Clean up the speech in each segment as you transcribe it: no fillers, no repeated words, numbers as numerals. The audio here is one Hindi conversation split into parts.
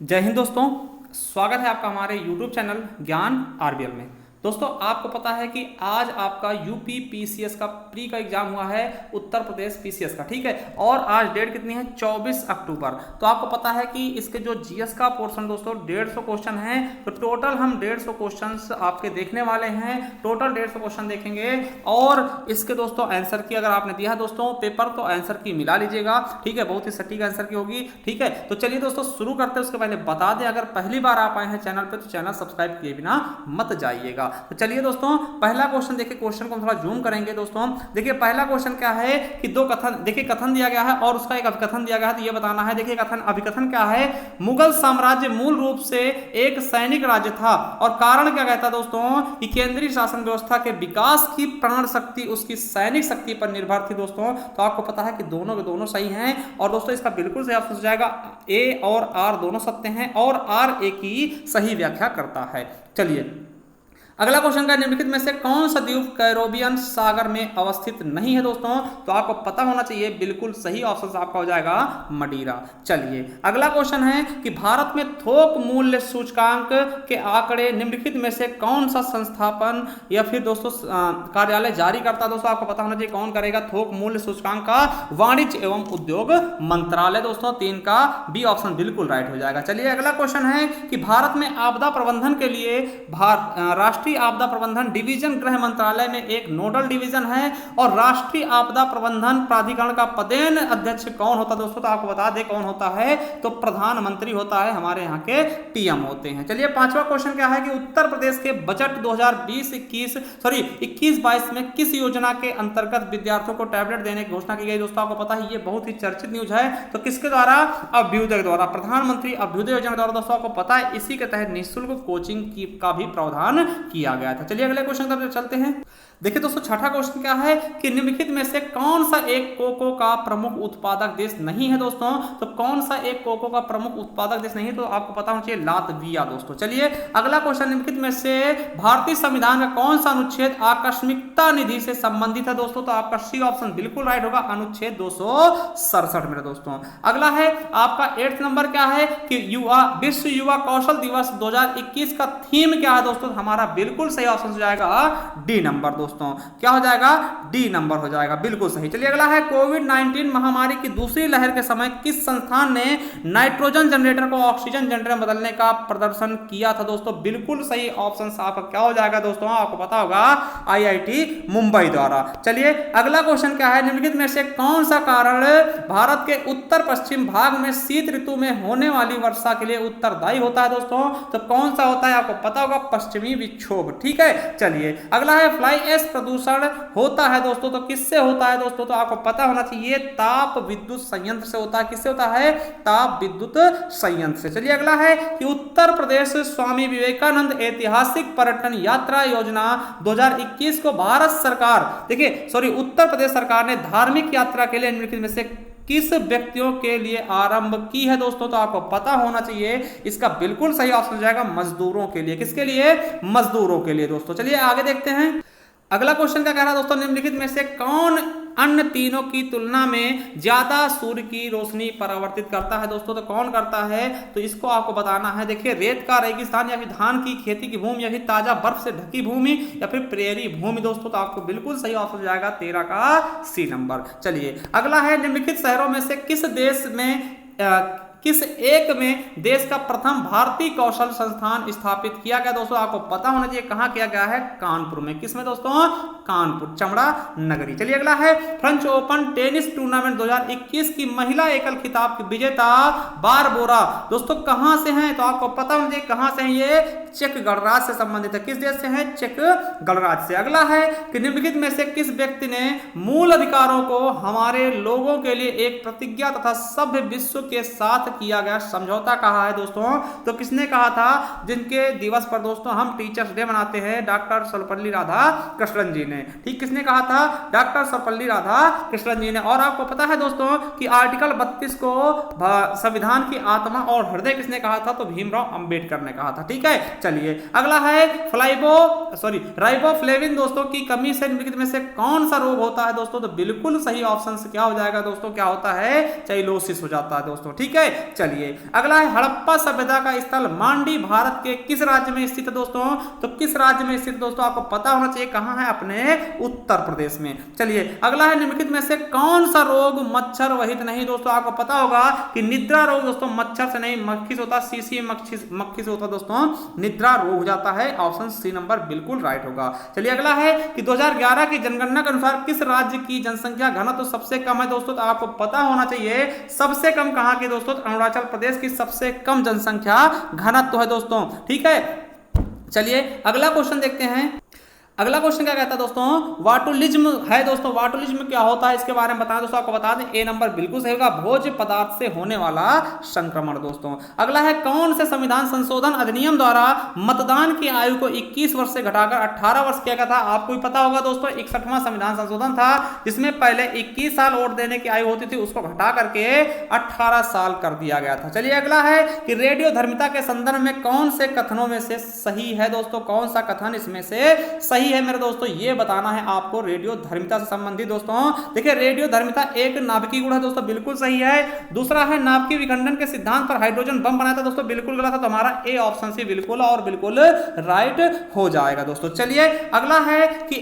जय हिंद दोस्तों। स्वागत है आपका हमारे YouTube चैनल ज्ञान आरबीएल में। दोस्तों आपको पता है कि आज आपका यूपी पीसीएस का प्री का एग्जाम हुआ है, उत्तर प्रदेश पीसीएस का, ठीक है। और आज डेट कितनी है? 24 अक्टूबर। तो आपको पता है कि इसके जो जीएस का पोर्शन दोस्तों 150 क्वेश्चन है। तो टोटल हम 150 क्वेश्चन आपके देखने वाले हैं। टोटल 150 क्वेश्चन देखेंगे और इसके दोस्तों आंसर की अगर आपने दिया है दोस्तों पेपर तो आंसर की मिला लीजिएगा, ठीक है। बहुत ही सटीक आंसर की होगी, ठीक है। तो चलिए दोस्तों शुरू करते हैं। उसके पहले बता दें, अगर पहली बार आप आए हैं चैनल पे तो चैनल सब्सक्राइब किए बिना मत जाइएगा। तो चलिए दोस्तों पहला क्वेश्चन देखिए। क्वेश्चन को थोड़ा जूम करेंगे दोस्तों। देखिए पहला क्वेश्चन क्या है कि दो कथन, देखिए कथन दिया गया है और उसका एक अभिकथन दिया गया है। तो ये बताना है। देखिए कथन अभिकथन क्या है? मुगल साम्राज्य मूल रूप से एक सैनिक राज्य था और कारण क्या कहता है दोस्तों कि केंद्रीय शासन व्यवस्था के विकास की प्राण शक्ति उसकी सैनिक शक्ति पर निर्भर थी दोस्तों। तो आपको पता है कि दोनों के दोनों सही हैं और दोस्तों इसका बिल्कुल सही ऑप्शन हो जाएगा। ए और आर दोनों सत्य हैं और आर ए की सही व्याख्या करता है। चलिए अगला क्वेश्चन का निम्नलिखित में से कौन सा द्वीप कैरोबियन सागर में अवस्थित नहीं है दोस्तों? तो आपको पता होना चाहिए, बिल्कुल सही ऑप्शन आपका हो जाएगा मदिरा। चलिए अगला क्वेश्चन है कि भारत में थोक मूल्य सूचकांक के आंकड़े निम्नलिखित में से कौन सा संस्थापन या फिर दोस्तों कार्यालय जारी करता है? दोस्तों आपको पता होना चाहिए कौन करेगा थोक मूल्य सूचकांक का? वाणिज्य एवं उद्योग मंत्रालय दोस्तों। 3 का बी ऑप्शन बिल्कुल राइट हो जाएगा। चलिए अगला क्वेश्चन है कि भारत में आपदा प्रबंधन के लिए राष्ट्रीय आपदा प्रबंधन डिवीजन गृह मंत्रालय में एक नोडल डिवीजन है और राष्ट्रीय आपदा प्रबंधन प्राधिकरण का पदेन अध्यक्ष कौन होता है दोस्तों? तो आपको बता दें कौन होता है, तो प्रधानमंत्री होता है, हमारे यहाँ के पीएम होते हैं। चलिए पांचवा क्वेश्चन क्या है कि उत्तर प्रदेश के बजट 2020-21 में किस योजना के अंतर्गत विद्यार्थियों को टैबलेट देने की घोषणा की गई? दोस्तों आपको पता है ये बहुत ही चर्चित न्यूज है। तो किसके द्वारा? अभ्युदय द्वारा, प्रधानमंत्री अभ्युदय योजना द्वारा। दोस्तों आपको पता है इसी के तहत निःशुल्क कोचिंग का भी प्रावधान किया गया था। चलिए अगले क्वेश्चन की तरफ चलते हैं। देखिए दोस्तों छठा क्वेश्चन क्या है कि निम्नलिखित में से कौन सा एक कोको का प्रमुख उत्पादक देश नहीं है दोस्तों? तो कौन सा एक कोको का प्रमुख उत्पादक देश नहीं है? तो आपको पता होना चाहिए लातविया दोस्तों। चलिए अगला क्वेश्चन निम्नलिखित में से भारतीय संविधान का कौन सा अनुच्छेद आकस्मिकता निधि से संबंधित है दोस्तों? तो आपका सी ऑप्शन बिल्कुल राइट होगा, अनुच्छेद 267 में दोस्तों। अगला है आपका 8th नंबर क्या है कि विश्व युवा कौशल दिवस 2021 का थीम क्या है दोस्तों? हमारा बिल्कुल सही ऑप्शन हो जाएगा डी नंबर दोस्तों। क्या हो जाएगा? डी नंबर हो जाएगा, बिल्कुल सही। चलिए अगला है कोविड-19 महामारी की दूसरी लहर के समय किस संस्थान ने नाइट्रोजन जनरेटर को ऑक्सीजन जनरेटर में बदलने का प्रदर्शन किया था दोस्तों? बिल्कुल सही ऑप्शन आपका क्या हो जाएगा दोस्तों? आपको पता होगा आईआईटी मुंबई द्वारा। चलिए अगला क्वेश्चन क्या है निम्नलिखित में से कौन सा कारण भारत के उत्तर पश्चिम भाग में शीत ऋतु में होने वाली वर्षा के लिए उत्तरदायी होता है दोस्तों? तो कौन सा होता है? आपको पता होगा पश्चिमी विक्षोभ, ठीक है। चलिए अगला है फ्लाई ऐश प्रदूषण होता है दोस्तों, तो किससे होता है दोस्तों? तो आपको पता होना चाहिए ताप विद्युत संयंत्र से होता है। किससे होता है? ताप विद्युत संयंत्र से। चलिए अगला है कि उत्तर प्रदेश स्वामी विवेकानंद ऐतिहासिक पर्यटन यात्रा योजना 2021 को भारत सरकार, देखिए सॉरी उत्तर प्रदेश सरकार ने धार्मिक यात्रा के लिए निम्नलिखित में से किस व्यक्तियों के लिए आरंभ की है दोस्तों? तो आपको पता होना चाहिए इसका बिल्कुल सही ऑप्शन हो जाएगा मजदूरों के लिए। किसके लिए? मजदूरों के लिए दोस्तों। चलिए आगे देखते हैं। अगला क्वेश्चन क्या कह रहा है दोस्तों? निम्नलिखित में से कौन अन्य तीनों की तुलना में ज्यादा सूर्य की रोशनी परावर्तित करता है दोस्तों? तो कौन करता है? तो इसको आपको बताना है। देखिए रेत का रेगिस्तान या फिर धान की खेती की भूमि या फिर ताजा बर्फ से ढकी भूमि या फिर प्रेरी भूमि दोस्तों। तो आपको बिल्कुल सही ऑप्शन जाएगा 13 का सी नंबर। चलिए अगला है निम्नलिखित शहरों में से किस एक में देश का प्रथम भारतीय कौशल संस्थान स्थापित किया गया दोस्तों? आपको पता होना चाहिए कहां किया गया है? कानपुर में। किसमें दोस्तों? कानपुर, चमड़ा नगरी। चलिए अगला है फ्रेंच ओपन टेनिस टूर्नामेंट 2021 की महिला एकल खिताब की विजेता बारबोरा दोस्तों कहां से हैं? तो आपको पता होना चाहिए कहां से हैं ये? चेक गणराज्य से संबंधित है। किस देश से है? चेक गणराज्य से। अगला है कि निम्नलिखित में से किस व्यक्ति ने मूल अधिकारों को हमारे लोगों के लिए एक प्रतिज्ञा तथा सभ्य विश्व के साथ किया गया समझौता कहा है दोस्तों? तो किसने कहा था? जिनके दिवस पर दोस्तों हम टीचर्स डे मनाते हैं, डॉक्टर सर्वपल्ली राधाकृष्णन जी ने। ठीक, किसने कहा था? डॉक्टर सर्वपल्ली राधाकृष्णन जी ने। और आपको पता है दोस्तों कि आर्टिकल 32 को संविधान की आत्मा और हृदय किसने कहा था? तो भीमराव अंबेडकर ने कहा था। ठीक है, चलिए अगला है राइबोफ्लेविन दोस्तों की कमी से निम्नलिखित में से कौन सा रोग होता है दोस्तों? तो बिल्कुल सही ऑप्शन क्या हो जाएगा दोस्तों? क्या होता है? चाइलोसिस हो जाता है दोस्तों। ठीक है, चलिए अगला है हड़प्पा सभ्यता का स्थल मांडी भारत के किस राज्य में स्थित है दोस्तों? तो किस राज्य में स्थित दोस्तों आपको पता होना चाहिए, कहां है? अपने उत्तर प्रदेश में। चलिए अगला है निम्नलिखित में से कौन सा रोग मच्छर वहित नहीं? दोस्तों आपको पता होगा कि निद्रा रोग दोस्तों मच्छर से नहीं मक्खी से होता, सीसी मक्खी से होता दोस्तों, निद्रा रोग हो जाता है। ऑप्शन सी नंबर बिल्कुल राइट होगा। चलिए अगला है कि 2011 की जनगणना के अनुसार किस राज्य की जनसंख्या घनत्व तो सबसे कम है? दोस्तों तो आपको पता होना चाहिए सबसे कम कहां की दोस्तों? अरुणाचल प्रदेश की सबसे कम जनसंख्या घनत्व है दोस्तों, ठीक है। चलिए अगला क्वेश्चन देखते हैं। अगला क्वेश्चन क्या कहता है दोस्तों? वाटुलिज्म है दोस्तों। वाटुलिज्म क्या होता है इसके बारे में बताएं दोस्तों, आपको बता दें ए नंबर बिल्कुल सही होगा, भोज्य पदार्थ से होने वाला संक्रमण दोस्तों। अगला है कौन से संविधान संशोधन अधिनियम द्वारा मतदान की आयु को 21 वर्ष से घटाकर 18 वर्ष किया गया था? आपको भी पता होगा दोस्तों 61वां संविधान संशोधन था जिसमें पहले 21 साल वोट देने की आयु होती थी, उसको घटा करके 18 साल कर दिया गया था। चलिए अगला है कि रेडियो धर्मिता के संदर्भ में कौन से कथनों में से सही है दोस्तों? कौन सा कथन इसमें से सही है मेरे दोस्तों? ये बताना है आपको रेडियो धर्मिता से संबंधित दोस्तों। देखिए रेडियो धर्मिता एक नाभिकीय गुण है दोस्तों, बिल्कुल सही है। दूसरा है नाभिकीय विखंडन के सिद्धांत पर हाइड्रोजन बम बनाया था दोस्तों, बिल्कुल गलत है। तो हमारा ए ऑप्शन से बिल्कुल और बिल्कुल राइट हो जाएगा दोस्तों। चलिए अगला है कि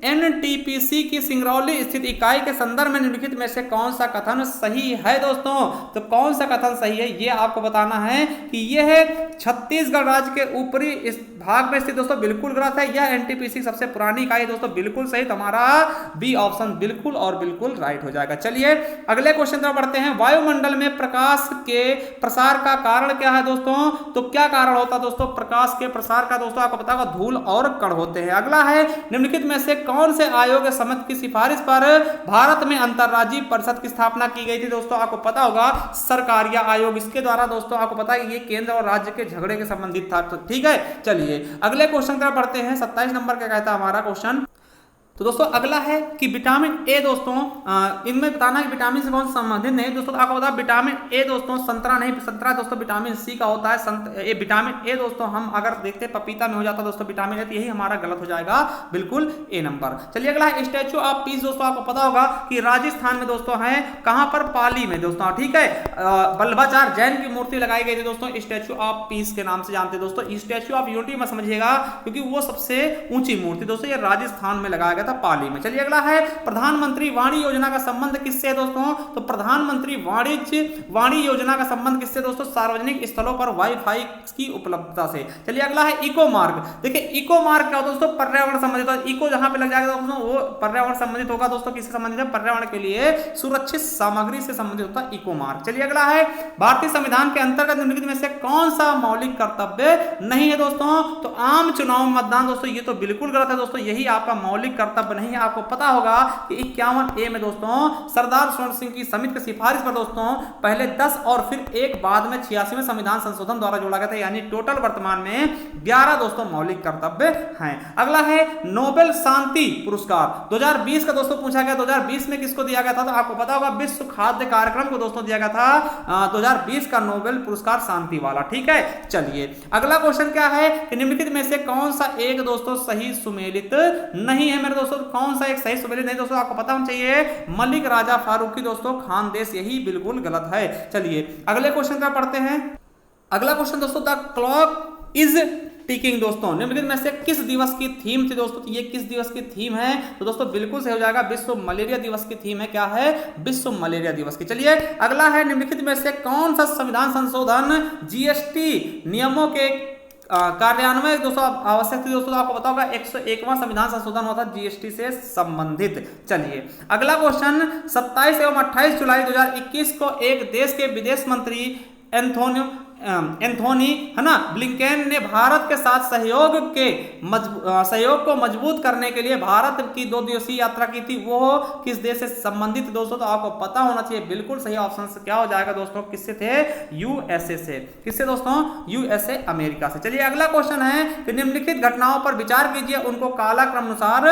एनटीपीसी की सिंगरौली स्थित इकाई के संदर्भ में निम्नलिखित में से कौन सा कथन सही है दोस्तों? तो कौन सा कथन सही है ये आपको बताना है कि यह छत्तीसगढ़ राज्य के ऊपरी इस भाग में स्थित दोस्तों, बिल्कुल गलत है। यह एनटीपीसी सबसे पुरानी इकाई है दोस्तों, बिल्कुल सही। तो हमारा बी ऑप्शन बिल्कुल और बिल्कुल राइट हो जाएगा। चलिए अगले क्वेश्चन तरफ बढ़ते हैं। वायुमंडल में प्रकाश के प्रसार का कारण क्या है दोस्तों? तो क्या कारण होता है दोस्तों प्रकाश के प्रसार का? दोस्तों आपको पता होगा धूल और कण होते हैं। अगला है निम्नलिखित में से कौन से आयोग या समिति की सिफारिश पर भारत में अंतरराज्यीय परिषद की स्थापना की गई थी? दोस्तों आपको पता होगा सरकारिया आयोग। इसके द्वारा दोस्तों आपको पता है ये केंद्र और राज्य के झगड़े के संबंधित था, ठीक है। चलिए अगले क्वेश्चन की तरफ बढ़ते हैं। 27 नंबर का कहता है हमारा क्वेश्चन। तो दोस्तों अगला है कि विटामिन ए दोस्तों, इनमें बताना है विटामिन से कौन संबंधित नहीं दोस्तों। आपको पता विटामिन ए दोस्तों संतरा नहीं, संतरा दोस्तों विटामिन सी का होता है। विटामिन ए दोस्तों हम अगर देखते हैं पपीता में हो जाता है दोस्तों विटामिन ए, तो यही हमारा गलत हो जाएगा, बिल्कुल ए नंबर। चलिए अगला है स्टैच्यू ऑफ पीस दोस्तों, आपको पता होगा कि राजस्थान में दोस्तों है, कहां पर? पाली में दोस्तों, ठीक है। वल्लभाचार्य जैन की मूर्ति लगाई गई थी दोस्तों स्टैच्यू ऑफ पीस के नाम से जानते हैं दोस्तों। स्टैच्यू ऑफ यूनिटी में समझिएगा क्योंकि वो सबसे ऊंची मूर्ति दोस्तों ये राजस्थान में लगाया गया था, पाली में। चलिए अगला है प्रधानमंत्री वाणी योजना का संबंध किससे है दोस्तों? तो प्रधानमंत्री वाणी योजना का संबंध किससे दोस्तों? सार्वजनिक स्थलों पर वाईफाई की उपलब्धता से। चलिए अगला है इको मार्ग। देखिए इको मार्ग क्या होता है दोस्तों? पर्यावरण संबंधित होता है। इको जहां पे लग जाएगा दोस्तों वो पर्यावरण संबंधित होगा दोस्तों। किससे संबंधित है? पर्यावरण के लिए सुरक्षित सामग्री से संबंधित होता है इको मार्ग। चलिए अगला है भारतीय संविधान के अंतर्गत निम्नलिखित में से कौन सा मौलिक कर्तव्य नहीं है दोस्तों? तो आम चुनाव मतदान दोस्तों, ये तो बिल्कुल गलत है दोस्तों, यही आपका मौलिक कर्तव्य नहीं है। आपको पता होगा कि 51A में दोस्तों सरदार स्वर्ण सिंह की समिति की सिफारिश पर दोस्तों पहले 10 और फिर एक बाद में 86वें संविधान संशोधन द्वारा जोड़ा गया था, यानी टोटल वर्तमान में 11 दोस्तों मौलिक कर्तव्य हैं। अगला है नोबेल शांति पुरस्कार 2020 का दोस्तों पूछा गया। 2020 में किसको दिया गया था? तो आपको पता होगा विश्व खाद्य कार्यक्रम को दोस्तों दिया गया था 2020 का नोबेल पुरस्कार शांति वाला, ठीक है। चलिए अगला क्वेश्चन क्या है कि निम्नलिखित में से कौन सा एक दोस्तों सही सुमेलित नहीं है मेरे दोस्तों? कौन सा एक सही सुमेलित नहीं दोस्तों? आपको पता होना चाहिए मलिक राजा फारूकी दोस्तों खानदेश, यही बिल्कुल गलत है। चलिए अगले क्वेश्चन का पढ़ते हैं। अगला क्वेश्चन दोस्तों द क्लॉक इज टिकिंग दोस्तों निम्नलिखित में से किस दिवस की थीम थी दोस्तों? तो ये किस दिवस की थीम है? तो दोस्तों बिल्कुल सही हो जाएगा, विश्व मलेरिया दिवस की थीम है। क्या है? विश्व मलेरिया दिवस की। चलिए अगला है निम्नलिखित में से कौन सा संविधान संशोधन जीएसटी नियमों के कार्यान्वयन दोस्तों आवश्यक थी दोस्तों? आपको पता होगा 101वां संविधान संशोधन हुआ था जीएसटी से संबंधित। चलिए अगला क्वेश्चन 27 एवं 28 जुलाई 2021 को एक देश के विदेश मंत्री एंथोनी है ना ब्लिंकेन ने भारत के साथ सहयोग को मजबूत करने के लिए भारत की 2 दिवसीय यात्रा की थी। वो किस देश से संबंधित दोस्तों? तो आपको पता होना चाहिए, बिल्कुल सही ऑप्शन से क्या हो जाएगा दोस्तों? किससे थे? यूएसए से। किससे दोस्तों? यूएसए अमेरिका से। चलिए अगला क्वेश्चन है कि निम्नलिखित घटनाओं पर विचार कीजिए, उनको कालक्रम अनुसार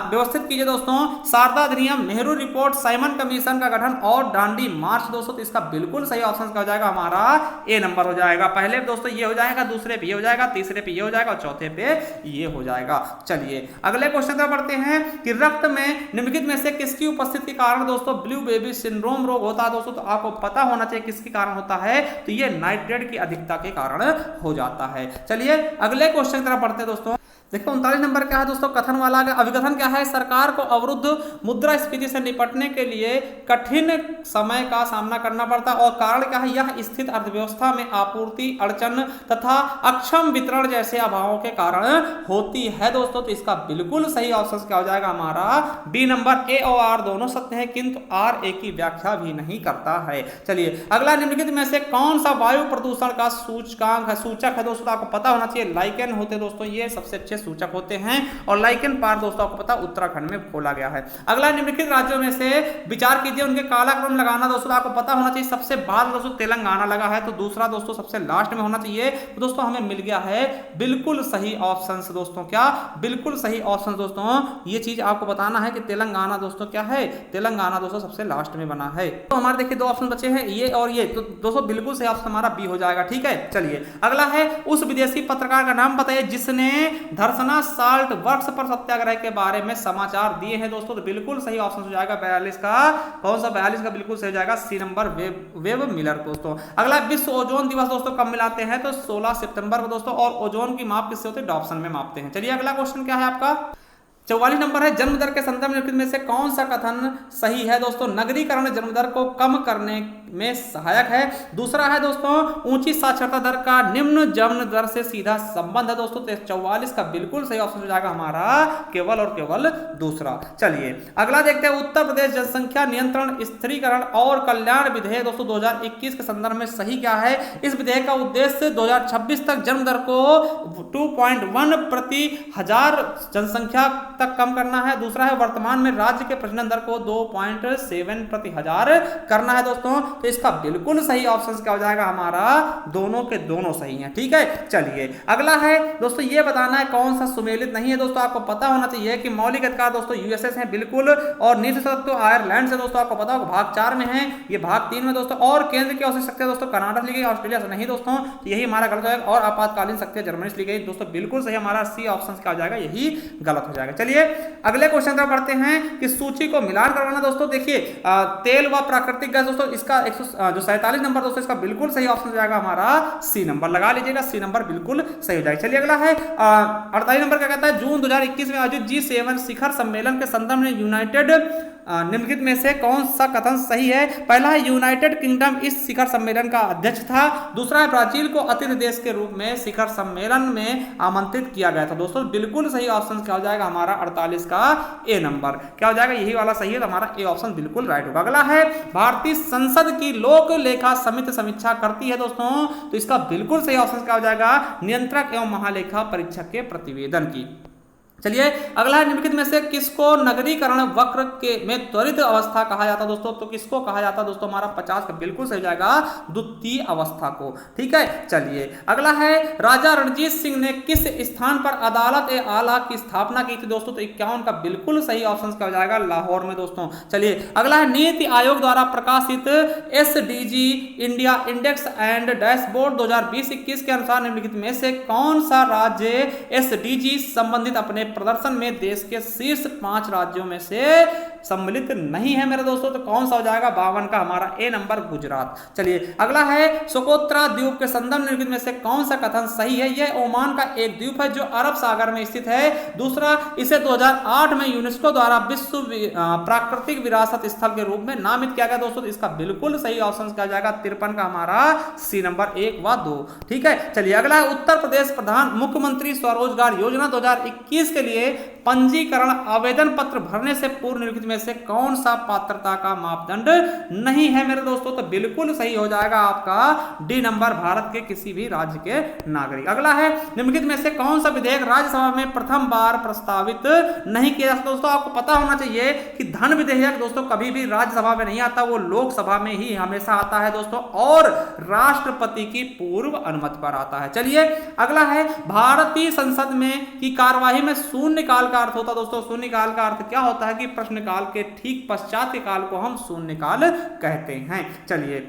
व्यवस्थित कीजिए दोस्तों। शारदा अधिनियम, नेहरू रिपोर्ट, साइमन कमीशन का गठन और डांडी मार्च दोस्तों। तो इसका बिल्कुल सही ऑप्शन क्या हो जाएगा? हमारा ए नंबर नंबर हो जाएगा। पहले दोस्तों ये हो जाएगा, दूसरे पे ये हो जाएगा, तीसरे पे ये हो जाएगा और चौथे पे ये हो जाएगा। चलिए अगले क्वेश्चन पर बढ़ते हैं कि रक्त में निम्नलिखित में से किसकी उपस्थिति के कारण दोस्तों ब्लू बेबी सिंड्रोम रोग होता है दोस्तों। तो आपको पता होना चाहिए किसके कारण होता है, तो ये नाइट्रेट की अधिकता के कारण हो जाता है। चलिए अगले क्वेश्चन की तरफ बढ़ते हैं दोस्तों। देखो 39 नंबर क्या है दोस्तों, कथन वाला अभिकथन क्या है, सरकार को अवरुद्ध मुद्रास्फीति से निपटने के लिए कठिन समय का सामना करना पड़ता है और कारण क्या है, यह स्थिति अर्थव्यवस्था में आपूर्ति अड़चन तथा अक्षम वितरण जैसे अभावों के कारण होती है दोस्तों। तो इसका बिल्कुल सही ऑप्शन क्या हो जाएगा हमारा बी नंबर। ए और आर दोनों सत्य है किंतु आर ए की व्याख्या भी नहीं करता है। चलिए अगला निम्नलिखित में से कौन सा वायु प्रदूषण का सूचकांक है, सूचक है दोस्तों। आपको पता होना चाहिए लाइकेन होते दोस्तों, ये सबसे अच्छे सूचक होते हैं और लाइकेन पार्क दोस्तों आपको पता उत्तराखंड में खोला गया है। अगला निम्नलिखित राज्यों में से विचार कीजिए उनके कालाक्रम लगाना दोस्तों। आपको पता होना चाहिए सबसे बाद दोस्तों तेलंगाना लगा है, तो दूसरा दोस्तों सबसे लास्ट में होना चाहिए। तो दोस्तों हमें मिल गया है बिल्कुल सही ऑप्शन दोस्तों, क्या बिल्कुल सही ऑप्शन दोस्तों। ये चीज आपको बताना है कि तेलंगाना दोस्तों क्या है, तेलंगाना दोस्तों सबसे लास्ट में बना है। तो हमारे देखिए दो ऑप्शन बचे हैं, ये और ये, तो दोस्तों बिल्कुल सही ऑप्शन हमारा बी हो जाएगा। ठीक है चलिए अगला है उस विदेशी पत्रकार का नाम बताइए जिसने धरसना साल्ट वर्क्स पर सत्याग्रह के बारे में समाचार दिए हैं दोस्तों। तो बिल्कुल सही ऑप्शन हो जाएगा 42 का, कौन सा 42 का बिल्कुल सही हो जाएगा सी नंबर वेब मिलर दोस्तों। अगला विश्व ओजोन दिवस दोस्तों कब मिलाते हैं, तो 16 सितंबर को दोस्तों, और ओजोन की माप किससे होती है, डॉप्सन में मापते हैं। चलिए अगला क्वेश्चन क्या है आपका 44 नंबर है, जन्म दर के संदर्भ में से कौन सा कथन सही है दोस्तों। नगरीकरण जन्म दर को कम करने में सहायक है। दूसरा है दोस्तों ऊंची साक्षरता दर का निम्न जन्म दर से सीधा संबंध है दोस्तों। 44 का बिल्कुल सही ऑप्शन हो जाएगा हमारा केवल और केवल दूसरा। चलिए अगला देखते हैं उत्तर प्रदेश जनसंख्या नियंत्रण स्थिरीकरण और कल्याण विधेयक दोस्तों 2021 के संदर्भ में सही क्या है। इस विधेयक का उद्देश्य 2026 तक जन्म दर को 2.1 प्रति हजार जनसंख्या तक कम करना है। दूसरा है वर्तमान में राज्य के प्रजनन दर को 2.7 प्रति हजार करना है दोस्तों। तो इसका बिल्कुल सही ऑप्शन क्या हो जाएगा हमारा, दोनों के दोनों सही हैं। ठीक है चलिए अगला है दोस्तों, ये बताना है कौन सा सुमेलित नहीं है दोस्तों। आपको पता होना चाहिए कि मौलिक अधिकार दोस्तों यूएसएस है बिल्कुल, और नीति सत्व आयरलैंड से दोस्तों आपको पता होगा भाग 4 में है, ये भाग 3 में दोस्तों, और केंद्र की औषधि शक्ति दोस्तों कनाडा से ली गई, ऑस्ट्रेलिया से नहीं दोस्तों। तो यही हमारा गलत हो जाएगा, और आपातकालीन शक्ति जर्मनी से ली गई दोस्तों। बिल्कुल सही हमारा सी ऑप्शन क्या हो जाएगा, यही गलत हो जाएगा। चलिए अगले क्वेश्चन पर पढ़ते हैं कि सूची को मिलान करवाना दोस्तों। देखिए तेल व प्राकृतिक गैस दोस्तों, इसका 147 नंबर दोस्तों, इसका बिल्कुल सही ऑप्शन हो जाएगा हमारा सी नंबर, लगा लीजिएगा सी नंबर बिल्कुल सही हो जाएगा। चलिए अगला है 48 नंबर क्या कहता है, जून 2021 में आयोजित G7 शिखर सम्मेलन के संदर्भ में यूनाइटेड निम्नलिखित में से कौन सा कथन सही है। पहला है यूनाइटेड किंगडम इस शिखर सम्मेलन का अध्यक्ष था। दूसरा है ब्राजील को अतिथि देश के रूप में शिखर सम्मेलन में आमंत्रित किया गया था दोस्तों। बिल्कुल सही ऑप्शन क्या हो जाएगा हमारा 48 का ए नंबर क्या हो जाएगा, यही वाला सही है, तो हमारा ए ऑप्शन बिल्कुल राइट होगा। अगला है भारतीय संसद की लोक लेखा समिति समीक्षा करती है दोस्तों। तो इसका बिल्कुल सही ऑप्शन क्या हो जाएगा, नियंत्रक एवं महालेखा परीक्षक के प्रतिवेदन की। चलिए अगला है निम्नलिखित में से किसको नगरीकरण वक्र के में त्वरित अवस्था कहा जाता दोस्तों। तो किसको कहा जाता दोस्तों, हमारा 50 का बिल्कुल सही जाएगा द्वितीय अवस्था को। ठीक है चलिए अगला है राजा रणजीत सिंह ने किस स्थान पर अदालत ए आला की स्थापना की थी दोस्तों। तो 51 का बिल्कुल सही ऑप्शन क्या हो जाएगा, लाहौर में दोस्तों। चलिए अगला है नीति आयोग द्वारा प्रकाशित SDG India index and dashboard 2020-21 के अनुसार निम्नलिखित में से कौन सा राज्य SDG संबंधित अपने प्रदर्शन में देश के शीर्ष 5 राज्यों में से सम्मिलित नहीं है मेरे दोस्तों। तो कौन सा हो जाएगा, 52 का हमारा ए नंबर गुजरात। चलिए अगला है सोकोत्रा द्वीप के संदर्भ निम्नलिखित में से कौन सा कथन सही है। यह ओमान का एक द्वीप है जो अरब सागर में स्थित है। दूसरा इसे 2008 में यूनेस्को द्वारा विश्व प्राकृतिक विरासत स्थल के रूप में नामित किया गया दोस्तों। तो इसका बिल्कुल सही ऑप्शन क्या जाएगा, 53 का हमारा सी नंबर 1 व 2। ठीक है चलिए अगला है उत्तर प्रदेश प्रधान मुख्यमंत्री स्वरोजगार योजना 2021 के लिए पंजीकरण आवेदन पत्र भरने से पूर्व निम्नलिखित में से कौन सा पात्रता का मापदंड नहीं है मेरे दोस्तों। तो बिल्कुल सही हो जाएगा आपका डी नंबर, भारत के किसी भी राज्य के नागरिक। अगला है निम्नलिखित में से कौन सा विधेयक राज्यसभा में प्रथम बार प्रस्तावित नहीं किया जाता दोस्तों। आपको पता होना चाहिए कि धन विधेयक दोस्तों कभी भी राज्यसभा में नहीं आता, वो लोकसभा में ही हमेशा आता है दोस्तों, और राष्ट्रपति की पूर्व अनुमति पर आता है। चलिए अगला है भारतीय संसद में की कार्यवाही में शून्यकाल का अर्थ होता है दोस्तों। शून्यकाल का अर्थ क्या होता है कि प्रश्नकाल के ठीक पश्चात के काल को हम शून्यकाल कहते हैं। चलिए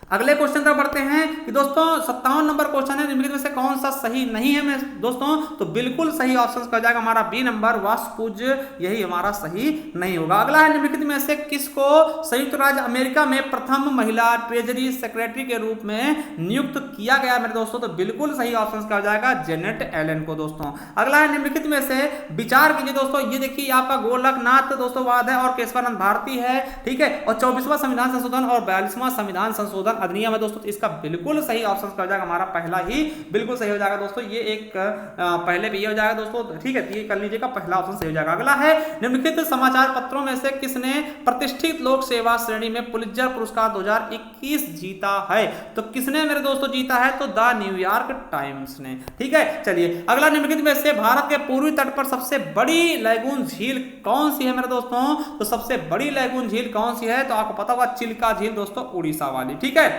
अगले क्वेश्चन पर बढ़ते हैं कि दोस्तों 57 नंबर क्वेश्चन है, निम्नलिखित में से कौन सा सही नहीं है मैं दोस्तों, तो बिल्कुल सही ऑप्शन का जाएगा हमारा बी नंबर, वाष्पपुंज यही हमारा सही नहीं होगा। अगला है, निम्नलिखित में से किसको संयुक्त राज्य अमेरिका में प्रथम महिला ट्रेजरी सेक्रेटरी के रूप में नियुक्त किया गया मेरे दोस्तों, तो बिल्कुल सही ऑप्शन का जाएगा जेनेट एलन को दोस्तों। अगला है, निम्नलिखित में से विचार कीजिए दोस्तों, ये देखिए आपका गोलकनाथ दोस्तों वाद है और केशवानंद भारती है, ठीक है, और 24वां संविधान संशोधन और 42वां संविधान संशोधन अधिनियम है दोस्तों, तो इसका बिल्कुल सही ऑप्शन हो जाएगा हमारा पहला ही बिल्कुल सही हो जाएगा दोस्तों। ये एक पहले भी हो जाएगा दोस्तों, ठीक है, ये कर लीजिएगा, पहला ऑप्शन सही हो जाएगा। अगला है, निम्नलिखित समाचार पत्रों में से किसने प्रतिष्ठित लोक सेवा श्रेणी में पुलित्जर पुरस्कार 2021 जीता है, तो किसने मेरे दोस्तों जीता है, तो द न्यूयॉर्क टाइम्स ने, ठीक है। चलिए अगला, निम्नलिखित में से भारत के पूर्वी तट पर सबसे बड़ी लैगून झील कौन सी है मेरे दोस्तों, तो सबसे बड़ी लैगून झील कौन सी है, तो आपको पता होगा चिल्का झील दोस्तों, उड़ीसा वाली, ठीक है।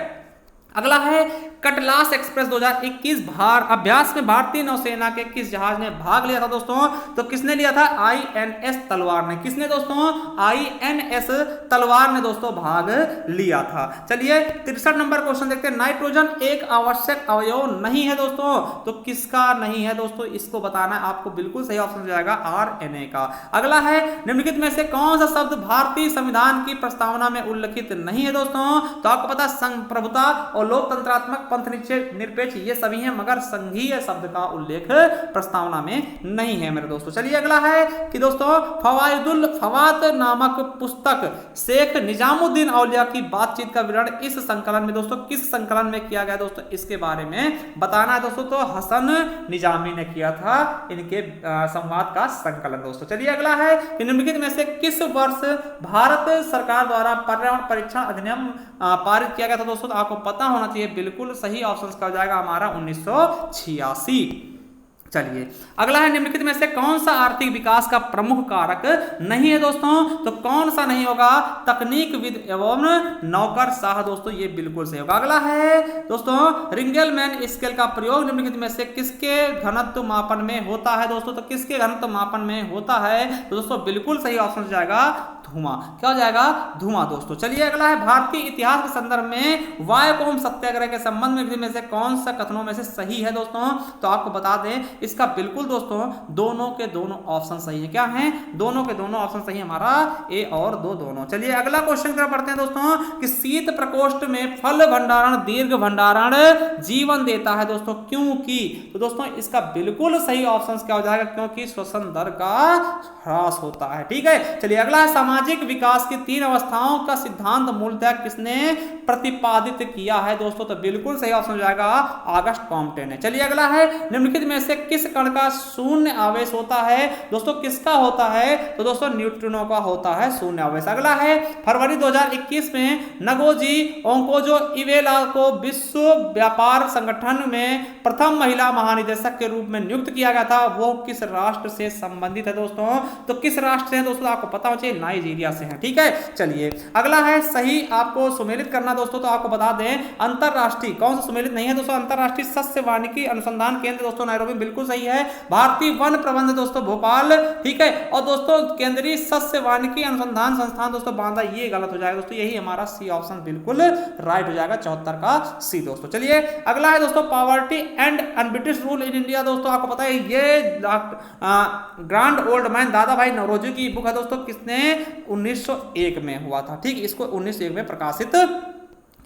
अगला है, कटलास एक्सप्रेस 2021 अभ्यास में भारतीय नौसेना के किस जहाज ने भाग लिया था दोस्तों, तो किसने लिया था, INS तलवार ने, किसने दोस्तों, INS तलवार ने दोस्तों भाग लिया था। चलिए 63 नंबर क्वेश्चन देखते हैं, नाइट्रोजन एक आवश्यक अवयव नहीं है दोस्तों, तो किसका नहीं है दोस्तों, इसको बताना है आपको, बिल्कुल सही ऑप्शन जाएगा RNA का। अगला है, निम्नलिखित में से कौन सा शब्द भारतीय संविधान की प्रस्तावना में उल्लेखित नहीं है दोस्तों, तो आपको पता संप्रभुता और लोकतंत्रात्मक पंथ निरपेक्ष ये सभी हैं, मगर संघीय शब्द का उल्लेख प्रस्तावना में नहीं है मेरे दोस्तों। चलिए अगला है कि दोस्तों फवाइदुल फवाद नामक पुस्तक शेख निजामुद्दीन औलिया की बातचीत का विवरण इस संकलन में दोस्तों किस संकलन में किया गया दोस्तों, इसके बारे में बताना है दोस्तों, तो हसन निजामी ने किया था इनके संवाद का संकलन दोस्तों। चलिए अगला है कि निम्नलिखित में से किस वर्ष भारत सरकार द्वारा पर्यावरण परीक्षण अधिनियम पारित किया गया था दोस्तों, तो आपको पता होना चाहिए, बिल्कुल सही ऑप्शन का जाएगा हमारा 1986। चलिए अगला है, निम्नलिखित में से कौन सा आर्थिक विकास का प्रमुख कारक नहीं है दोस्तों, तो कौन सा नहीं होगा, तकनीकविद एवं नौकरशाह दोस्तों, ये बिल्कुल सही होगा। अगला है दोस्तों, रिंगलमैन स्केल का प्रयोग निम्नलिखित में से किसके घनत्व मापन में होता है दोस्तों, तो किसके घनत्व मापन में होता है, तो दोस्तों बिल्कुल सही ऑप्शन जाएगा धुआं, क्या हो जाएगा, धुआं दोस्तों। चलिए अगला है, भारतीय इतिहास के संदर्भ में वायकोम सत्याग्रह के संबंध में से कौन सा कथनों में से सही है दोस्तों, तो आपको बता दें इसका बिल्कुल दोस्तों दोनों के दोनों ऑप्शन सही है, क्या है, दोनों के दोनों ऑप्शन सही है हमारा ए और दो दोनों। चलिए अगला क्वेश्चन की पढ़ते हैं दोस्तों, कि शीत प्रकोष्ठ में फल भंडारण दीर्घ भंडारण जीवन देता है दोस्तों, क्योंकि, तो दोस्तों इसका बिल्कुल सही ऑप्शन क्या हो जाएगा, क्योंकि श्वसन दर का ह्रास होता है, ठीक है। चलिए अगला है, सामाजिक विकास की 3 अवस्थाओं का सिद्धांत मूलतः किसने प्रतिपादित किया है दोस्तों, तो बिल्कुल सही ऑप्शन हो जाएगा ऑगस्ट कॉम्टे ने। चलिए अगला है, निम्नलिखित में से किस कण का शून्य आवेश होता है दोस्तों, किसका होता है, तो दोस्तों न्यूट्रिनो का होता है शून्य आवेश। अगला है, फरवरी 2021 में नगोजी ओंकोजो-इवेला को विश्व व्यापार संगठन में प्रथम महिला महानिदेशक के रूप में नियुक्त किया गया था, वो किस राष्ट्र से संबंधित है दोस्तों, तो किस राष्ट्र से है दोस्तों, आपको पता होना चाहिए नाइजीरिया से है, ठीक है। चलिए अगला है, सही आपको सुमेलित करना दोस्तों, तो आपको बता दें अंतरराष्ट्रीय कौन सा सुमेलित नहीं है दोस्तों, अंतरराष्ट्रीय सस्य वानिकी अनुसंधान केंद्र दोस्तों नैरोबी, बिल्कुल सही है। भारतीय वन प्रबंध दोस्तों भोपाल, ठीक है, और दोस्तों केंद्रीय सस्य वानिकी अनुसंधान संस्थान दोस्तों बांदा, ये गलत हो जाएगा दोस्तों, यही हमारा सी ऑप्शन बिल्कुल राइट हो जाएगा, 74 का सी दोस्तों। चलिए अगला है दोस्तों, poverty and un-British rule in India दोस्तों, आपको पता है ये ग्रैंड ओल्ड मैन दादा भाई नौरोजी की बुक है दोस्तों, किसने 1901 में हुआ था, ठीक, इसको 1901 में प्रकाशित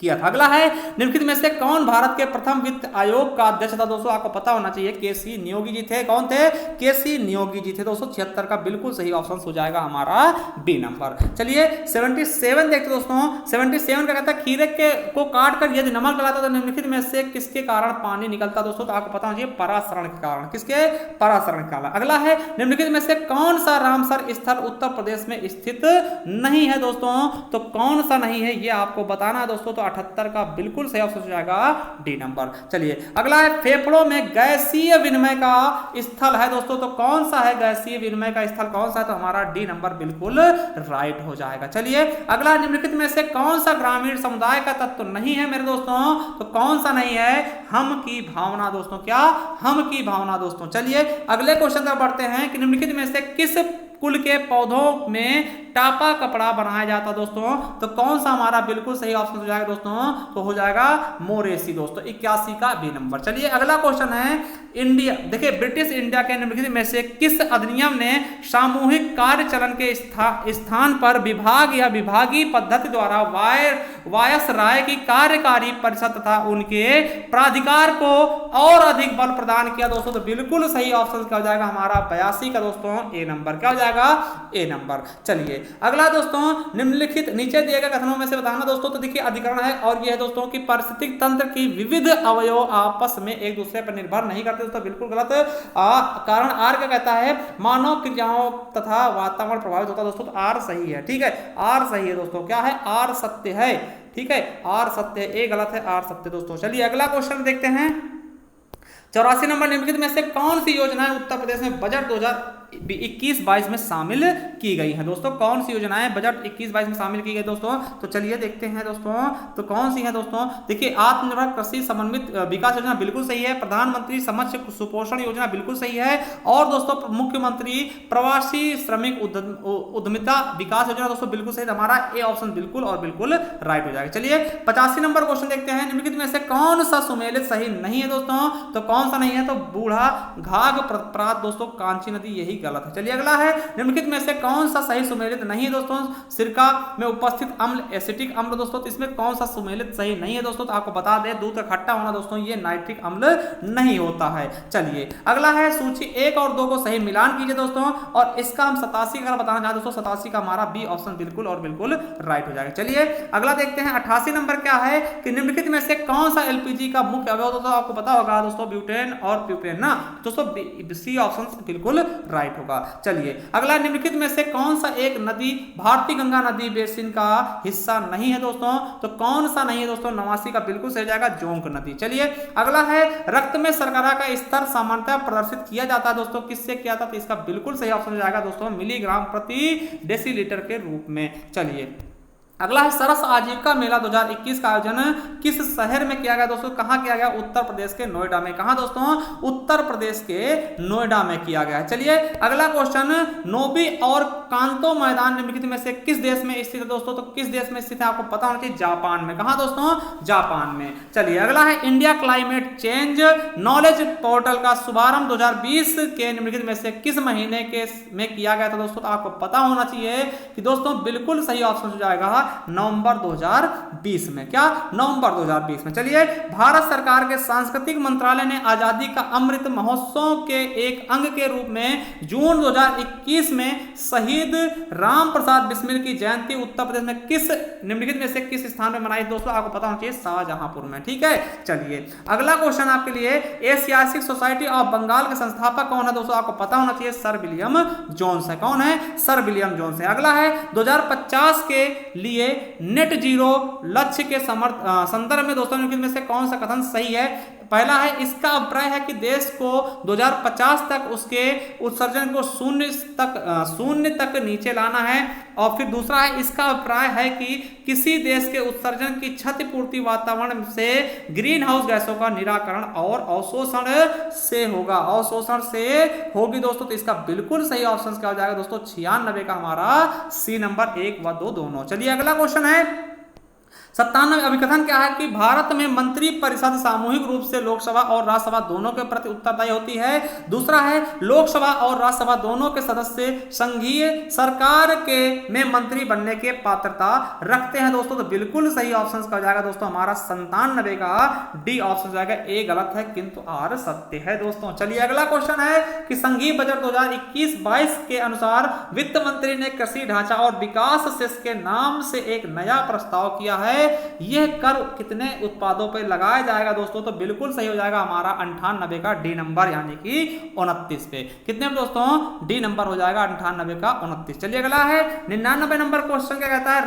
किया था। अगला है, निम्नलिखित में से कौन भारत के प्रथम वित्त आयोग का अध्यक्ष था दोस्तों, आपको पता होना चाहिए केसी नियोगी जी थे, कौन थे, केसी नियोगी जी थे दोस्तों, 76 का बिल्कुल सही ऑप्शन हो जाएगा हमारा बी नंबर। चलिए 77 देखते दोस्तों, 77 का कहता है, खीरे को काट कर यदि नमक डलाता तो निम्नलिखित में से किसके कारण पानी निकलता दोस्तों, तो आपको पता होना चाहिए परासरण के कारण, किसके, परासरण के कारण। अगला है, निम्नलिखित में से कौन सा रामसर स्थल उत्तर प्रदेश में स्थित नहीं है दोस्तों, तो कौन सा नहीं है ये आपको बताना है दोस्तों, तो 78 का बिल्कुल सही ऑप्शन हो जाएगा डी नंबर। चलिए अगला है, फेफड़ों में गैसीय विनिमय का स्थल है दोस्तों, तो कौन सा है गैसीय विनिमय का स्थल, कौन सा है, तो हमारा डी नंबर बिल्कुल राइट हो जाएगा। चलिए अगला, निम्नलिखित में से कौन सा ग्रामीण समुदाय का तत्व नहीं है मेरे दोस्तों, तो कौन सा नहीं है, हम की भावना दोस्तों, क्या, हम की भावना दोस्तों। चलिए अगले क्वेश्चन पर बढ़ते हैं कि निम्नलिखित में से किस कुल के पौधों में टापा कपड़ा बनाया जाता दोस्तों, तो कौन सा हमारा बिल्कुल सही ऑप्शन हो जाएगा दोस्तों, तो हो जाएगा मोरेसी दोस्तों, 81 का बी नंबर। चलिए अगला क्वेश्चन है, इंडिया देखिए ब्रिटिश इंडिया के निम्नलिखित में से किस अधिनियम ने सामूहिक कार्य चलन के स्थान पर विभाग या विभागीय पद्धति द्वारा वायसराय की कार्यकारी परिषद तथा उनके प्राधिकार को और अधिक बल प्रदान किया दोस्तों, तो बिल्कुल सही ऑप्शन क्या हो जाएगा हमारा 82 का दोस्तों ए नंबर, क्या हो जाएगा ए नंबर। चलिए अगला दोस्तों, निम्नलिखित नीचे दिए गए कथनों में से बताना दोस्तों, तो देखिए अधिकरण है और यह है दोस्तों कि पारिस्थितिक तंत्र की विविध अवयव आपस में एक दूसरे पर निर्भर नहीं करते दोस्तों, बिल्कुल गलत। कारण आर क्या कहता है, मानव क्रियाओं तथा वातावरण प्रभावित होता है दोस्तों, तो आर सही है, ठीक है, आर सही है दोस्तों, क्या है आर सत्य है, ठीक है, आर सत्य है, ए गलत है, आर सत्य दोस्तों। चलिए अगला क्वेश्चन देखते हैं, 84 नंबर, निम्नलिखित में से कौन सी योजनाएं उत्तर प्रदेश में बजट 2021-22 में शामिल की गई हैं दोस्तों, कौन सी योजनाएं बजट 21-22 में शामिल की गई दोस्तों, तो चलिए देखते हैं दोस्तों, तो कौन सी है दोस्तों, देखिए आत्मनिर्भर कृषि समन्वित विकास योजना बिल्कुल सही है, प्रधानमंत्री समक्ष सुपोषण योजना बिल्कुल सही है, और दोस्तों मुख्यमंत्री प्रवासी श्रमिक उद्यमिता विकास योजना दोस्तों बिल्कुल सही, हमारा ए ऑप्शन बिल्कुल और बिल्कुल राइट हो जाएगा। चलिए 85 नंबर क्वेश्चन देखते हैं, निम्नलिखित में से कौन सा सुमेलित सही नहीं है दोस्तों, तो कौन सा नहीं है, तो बूढ़ा घाघ प्रात दोस्तों कांची नदी, यही गलत है। चलिए अगला है, निम्नलिखित में से कौन सा सही सुमेलित नहीं है दोस्तों, सिरका में उपस्थित अम्ल एसिटिक अम्ल दोस्तों, तो इसमें कौन सा सुमेलित सही नहीं है दोस्तों, तो आपको बता दें दूध का खट्टा होना दोस्तों ये नाइट्रिक अम्ल नहीं होता है। चलिए अगला है, सूची 1 और 2 को सही मिलान कीजिए दोस्तों, और इसका हम 87 का बताना चाहते दोस्तों, 87 का हमारा बी ऑप्शन बिल्कुल और बिल्कुल राइट हो जाएगा। चलिए अगला देखते हैं, 88 नंबर क्या है कि निम्नलिखित में से कौन सा एलपीजी का मुख्य अवयव दोस्तों, आपको पता होगा दोस्तों ब्यूटेन और प्यूपेन ना दोस्तों, सी ऑप्शन बिल्कुल राइट होगा। चलिए अगला, निम्नलिखित में से कौन सा एक नदी भारतीय गंगा नदी बेसिन का हिस्सा नहीं है दोस्तों, तो कौन सा नहीं है दोस्तों, 89 का बिल्कुल सही जाएगा जोंक नदी। चलिए अगला है, रक्त में शर्करा का स्तर सामान्यतः प्रदर्शित किया जाता है दोस्तों, किससे किया था, तो इसका बिल्कुल सही ऑप्शन हो जाएगा दोस्तों मिलीग्राम प्रति डेसीलीटर के रूप में। चलिए अगला है, सरस आजीविका मेला 2021 का आयोजन किस शहर में किया गया दोस्तों, कहां किया गया, उत्तर प्रदेश के नोएडा में, कहां दोस्तों, उत्तर प्रदेश के नोएडा में किया गया है। चलिए अगला क्वेश्चन, नोबी और कांतो मैदान निम्नलिखित में से किस देश में स्थित है दोस्तों, तो किस देश में स्थित है, आपको पता होना चाहिए, जापान में, कहां दोस्तों, जापान में। चलिए अगला है, India climate change knowledge portal का शुभारंभ 2020 के निम्नलिखित में से किस महीने में किया गया था दोस्तों, तो आपको पता होना चाहिए कि दोस्तों बिल्कुल सही ऑप्शन हो जाएगा नवंबर 2020 में, क्या नवंबर 2020 में। चलिए भारत सरकार के सांस्कृतिक मंत्रालय ने आजादी का अमृत महोत्सव के एक अंग के रूप में जून 2021 में शहीद राम प्रसाद बिस्मिल की जयंती उत्तर प्रदेश में किस निम्नलिखित में से किस स्थान में मनाई दोस्तों, आपको पता होना चाहिए शाहजहांपुर में, ठीक है। चलिए अगला क्वेश्चन आपके लिए, एशियाटिक सोसाइटी ऑफ बंगाल के संस्थापक कौन है दोस्तों, आपको पता होना चाहिए सर विलियम जोन्स है, कौन है, सर विलियम जोन्स है। अगला है, 2050 के लिए नेट जीरो लक्ष्य के संदर्भ में दोस्तों इनमें से कौन सा कथन सही है। पहला है, इसका अभिप्राय है कि देश को 2050 तक उसके उत्सर्जन को शून्य तक नीचे लाना है, और फिर दूसरा है, इसका अभिप्राय है कि किसी देश के उत्सर्जन की क्षतिपूर्ति वातावरण से ग्रीन हाउस गैसों का निराकरण और अवशोषण से होगा, अवशोषण से होगी दोस्तों, तो इसका बिल्कुल सही ऑप्शन क्या हो जाएगा दोस्तों, 96 का हमारा सी नंबर 1 व 2 दोनों। चलिए अगला क्वेश्चन है, 97 अभिकथन क्या है कि भारत में मंत्री परिषद सामूहिक रूप से लोकसभा और राज्यसभा दोनों के प्रति उत्तरदायी होती है। दूसरा है, लोकसभा और राज्यसभा दोनों के सदस्य संघीय सरकार के में मंत्री बनने के पात्रता रखते हैं दोस्तों, तो बिल्कुल सही ऑप्शन का जाएगा दोस्तों हमारा 97 का डी ऑप्शन जाएगा, ए गलत है किंतु आर सत्य है दोस्तों। चलिए अगला क्वेश्चन है कि संघीय बजट 2021-22 के अनुसार वित्त मंत्री ने कृषि ढांचा और विकास सेस के नाम से एक नया प्रस्ताव किया है, यह कर कितने उत्पादों पर लगाया जाएगा दोस्तों, तो बिल्कुल सही हो जाएगा हमारा 98 का डी नंबर, यानी कि 29 पे। कितने दोस्तों, डी नंबर हो जाएगा 98 का 29। चलिए अगला है, 99 नंबर क्वेश्चन क्या कहता है,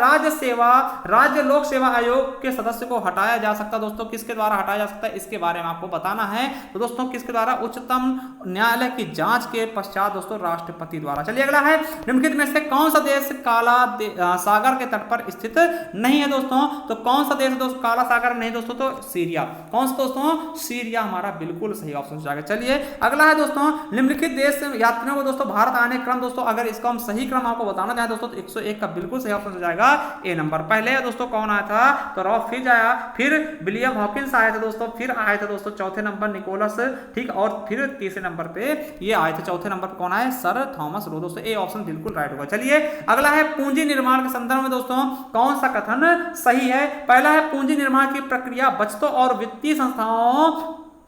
राज्य लोक सेवा आयोग के सदस्य को हटाया जा सकता है दोस्तों, किसके द्वारा हटाया जा सकता है, इसके बारे में आपको बताना है। तो दोस्तों किसके द्वारा, उच्चतम न्यायालय की जांच के पश्चात दोस्तों राष्ट्रपति द्वारा। चलिए अगला है, निम्नलिखित में से कौन सा देश काला सागर के तट पर स्थित नहीं है दोस्तों, तो कौन सा देश है दोस्तों काला सागर नहीं दोस्तों, तो सीरिया। कौन सा दोस्तों, सीरिया हमारा बिल्कुल सही ऑप्शन हो जाएगा। चलिए अगला है दोस्तों, निम्नलिखित देश यात्रियों को दोस्तों भारत आने क्रम दोस्तों, अगर इसका हम सही क्रम आपको बताना चाहें दोस्तों, तो 101 का बिल्कुल सही ऑप्शन हो जाएगा ए नंबर। पहले दोस्तों कौन आया था, तो रॉल्फ फिच आया, फिर विलियम हॉकिंस आए थे दोस्तों, फिर आए थे दोस्तों चौथे नंबर निकोलस, ठीक, और फिर तीसरे नंबर पे ये आए थे, चौथे नंबर पे कौन आए, सर थॉमस रो। दोस्तों ए ऑप्शन बिल्कुल राइट होगा। चलिए अगला है, पूंजी निर्माण के संदर्भ में दोस्तों कौन सा कथन सही है। पहला है, पूंजी निर्माण की प्रक्रिया बचतों और वित्तीय संस्थाओं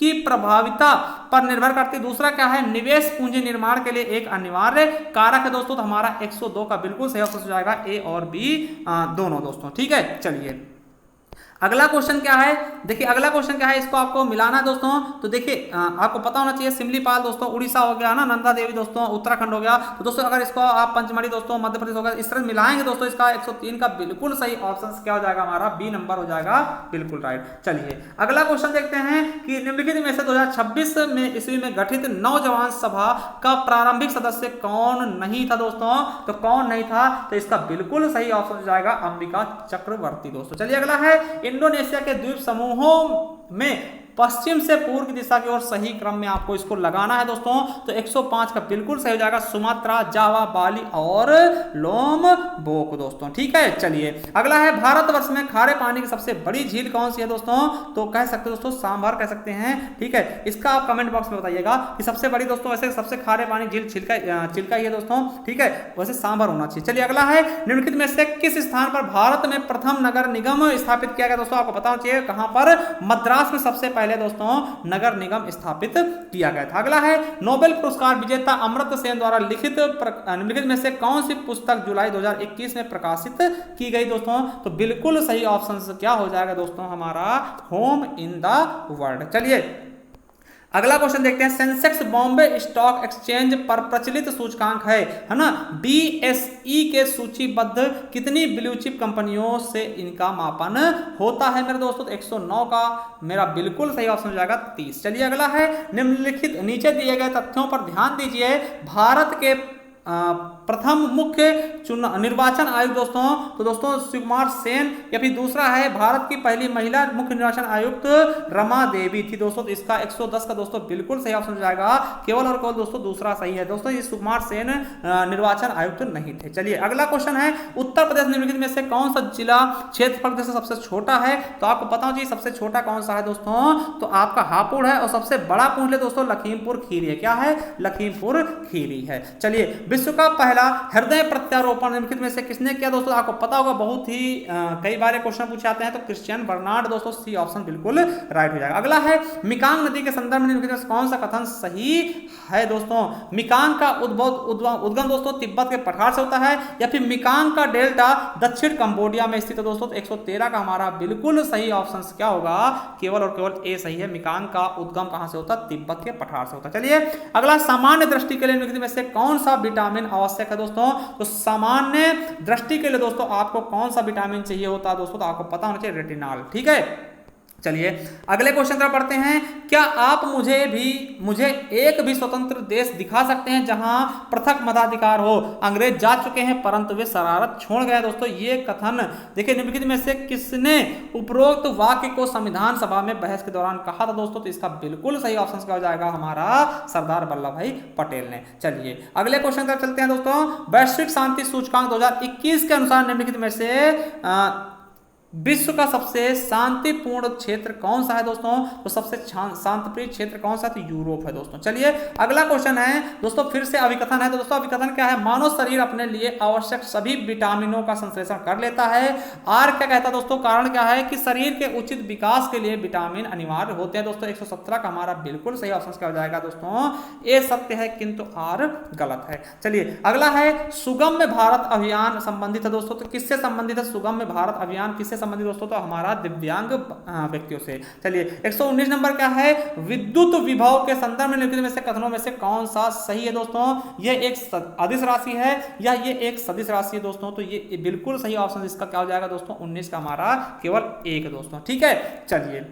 की प्रभाविता पर निर्भर करती है। दूसरा क्या है, निवेश पूंजी निर्माण के लिए एक अनिवार्य कारक है दोस्तों, तो हमारा 102 का बिल्कुल सही ऑप्शन हो जाएगा ए और बी दोनों दोस्तों, ठीक है। चलिए अगला क्वेश्चन क्या है, देखिए अगला क्वेश्चन क्या है, इसको आपको मिलाना है दोस्तों। तो देखिए आपको पता होना चाहिए, सिमलीपाल दोस्तों उड़ीसा हो गया ना, नंदा देवी दोस्तों उत्तराखंड हो गया। तो दोस्तों अगर इसको आप पंचमढ़ी दोस्तों मध्य प्रदेश हो गया, इस तरह मिलाएंगे दोस्तों, इसका 103 का बिल्कुल सही ऑप्शन क्या हो जाएगा, हमारा बी नंबर हो जाएगा, बिल्कुल राइट। चलिए अगला क्वेश्चन देखते हैं कि निम्नलिखित में से 2026 में ईस्वी में गठित नौजवान सभा का प्रारंभिक सदस्य कौन नहीं था दोस्तों, तो कौन नहीं था, तो इसका बिल्कुल सही ऑप्शन हो जाएगा अंबिका चक्रवर्ती दोस्तों। चलिए अगला है, इंडोनेशिया के द्वीप समूहों में पश्चिम से पूर्व की दिशा की ओर सही क्रम में आपको इसको लगाना है दोस्तों, तो 105 का बिल्कुल सही हो जाएगा सुमात्रा, जावा, बाली और लोमबोक दोस्तों, ठीक है। चलिए अगला है, भारतवर्ष में खारे पानी की सबसे बड़ी झील कौन सी है दोस्तों, तो कह सकते हैं दोस्तों सांभर कह सकते हैं, ठीक है। इसका आप कमेंट बॉक्स में बताइएगा कि सबसे बड़ी दोस्तों वैसे सबसे खारे पानी झील चिल्का ही है दोस्तों, ठीक है, वैसे सांभर होना चाहिए। चलिए अगला है, निम्नलिखित में से किस स्थान पर भारत में प्रथम नगर निगम स्थापित किया गया दोस्तों, आपको पता होना चाहिए कहां पर, मद्रास में सबसे पहले दोस्तों नगर निगम स्थापित किया गया था। अगला है, नोबेल पुरस्कार विजेता अमर्त्य सेन द्वारा लिखित निम्नलिखित में से कौन सी पुस्तक जुलाई 2021 में प्रकाशित की गई दोस्तों, तो बिल्कुल सही ऑप्शन क्या हो जाएगा दोस्तों, हमारा होम इन द वर्ल्ड। चलिए अगला क्वेश्चन देखते हैं, सेंसेक्स बॉम्बे स्टॉक एक्सचेंज पर प्रचलित सूचकांक है ना, BSE के सूचीबद्ध कितनी ब्लू चिप कंपनियों से इनका मापन होता है मेरे दोस्तों, तो 109 का मेरा बिल्कुल सही ऑप्शन हो जाएगा 30। चलिए अगला है, निम्नलिखित नीचे दिए गए तथ्यों पर ध्यान दीजिए, भारत के प्रथम मुख्य निर्वाचन आयुक्त दोस्तों, तो दोस्तों शिवकुमार सेन, या फिर दूसरा है भारत की पहली महिला मुख्य निर्वाचन आयुक्त रमा देवी थी दोस्तों, तो इसका 110 का दोस्तों बिल्कुल सही ऑप्शन हो जाएगा, केवल और केवल दोस्तों दूसरा सही है दोस्तों, ये शिवकुमार सेन निर्वाचन आयुक्त नहीं थे। चलिए अगला क्वेश्चन है, उत्तर प्रदेश निम्नलिखित में से कौन सा जिला क्षेत्रफल से सबसे छोटा है, तो आपको पता होना चाहिए सबसे छोटा कौन सा है दोस्तों, तो आपका हापुड़ है, और सबसे बड़ा पूछ ले दोस्तों लखीमपुर खीरी है, क्या है, लखीमपुर खीरी है। चलिए विश्व का पहला हृदय प्रत्यारोपण निम्नलिखित में से किसने किया दोस्तों, आपको पता होगा, बहुत ही कई बार क्वेश्चन पूछे जाते हैं, तो क्रिश्चियन बर्नार्ड दोस्तों, सी ऑप्शन बिल्कुल राइट हो जाएगा। अगला है, मिकांग नदी के संदर्भ में निम्नलिखित में कौन सा कथन सही है दोस्तों, मिकांग का उद्गम दोस्तों तिब्बत के पठार से होता है, या फिर मिकांग का डेल्टा दक्षिण कंबोडिया में स्थित है दोस्तों, तो 113 का हमारा बिल्कुल सही ऑप्शन क्या होगा, केवल और केवल ए सही है, मिकांग का उद्गम कहां से होता है, तिब्बत के पठार से होता है। चलिए अगला, सामान्य दृष्टि के लिए निम्नलिखित में से कौन सा विटामिन आवश्यक है दोस्तों, तो सामान्य दृष्टि के लिए दोस्तों आपको कौन सा विटामिन चाहिए होता है दोस्तों, तो आपको पता होना चाहिए रेटिनॉल, ठीक है। चलिए अगले क्वेश्चन पर पढ़ते हैं, क्या आप मुझे एक भी स्वतंत्र देश दिखा सकते हैं जहां पृथक मताधिकार हो, अंग्रेज जा चुके हैं परंतु वे शरारत छोड़ गए दोस्तों, ये कथन देखिए निम्नलिखित में से किसने उपरोक्त वाक्य को संविधान सभा में बहस के दौरान कहा था दोस्तों, तो इसका बिल्कुल सही ऑप्शन क्या हो जाएगा, हमारा सरदार वल्लभ भाई पटेल ने। चलिए अगले क्वेश्चन पर चलते हैं दोस्तों, वैश्विक शांति सूचकांक 2021 के अनुसार निम्नलिखित में से विश्व का सबसे शांतिपूर्ण क्षेत्र कौन सा है दोस्तों, तो सबसे शांतिप्रिय क्षेत्र कौन सा है, तो यूरोप है दोस्तों। चलिए अगला क्वेश्चन है दोस्तों, फिर से अभिकथन है, तो दोस्तों अभिकथन क्या है, मानव शरीर अपने लिए आवश्यक सभी विटामिनों का संश्लेषण कर लेता है। आर क्या कहता है दोस्तों, कारण क्या है कि शरीर के उचित विकास के लिए विटामिन अनिवार्य होते हैं दोस्तों, 117 का हमारा बिल्कुल सही ऑप्शन क्या हो जाएगा दोस्तों, ए सत्य है किंतु आर गलत है। चलिए अगला है, सुगम्य भारत अभियान संबंधित है दोस्तों, तो किससे संबंधित है सुगम्य भारत अभियान, किससे संबंधित दोस्तों, तो हमारा दिव्यांग व्यक्तियों से। चलिए 119 नंबर क्या है, विद्युत विभव के संदर्भ में निम्नलिखित में से कथनों में से कौन सा सही है दोस्तों, ये एक अदिश राशि है या ये एक सदिश राशि है दोस्तों, तो ये बिल्कुल सही ऑप्शन इसका क्या हो जाएगा दोस्तों, 19 का हमारा केवल एक दोस्तों, ठीक है। चलिए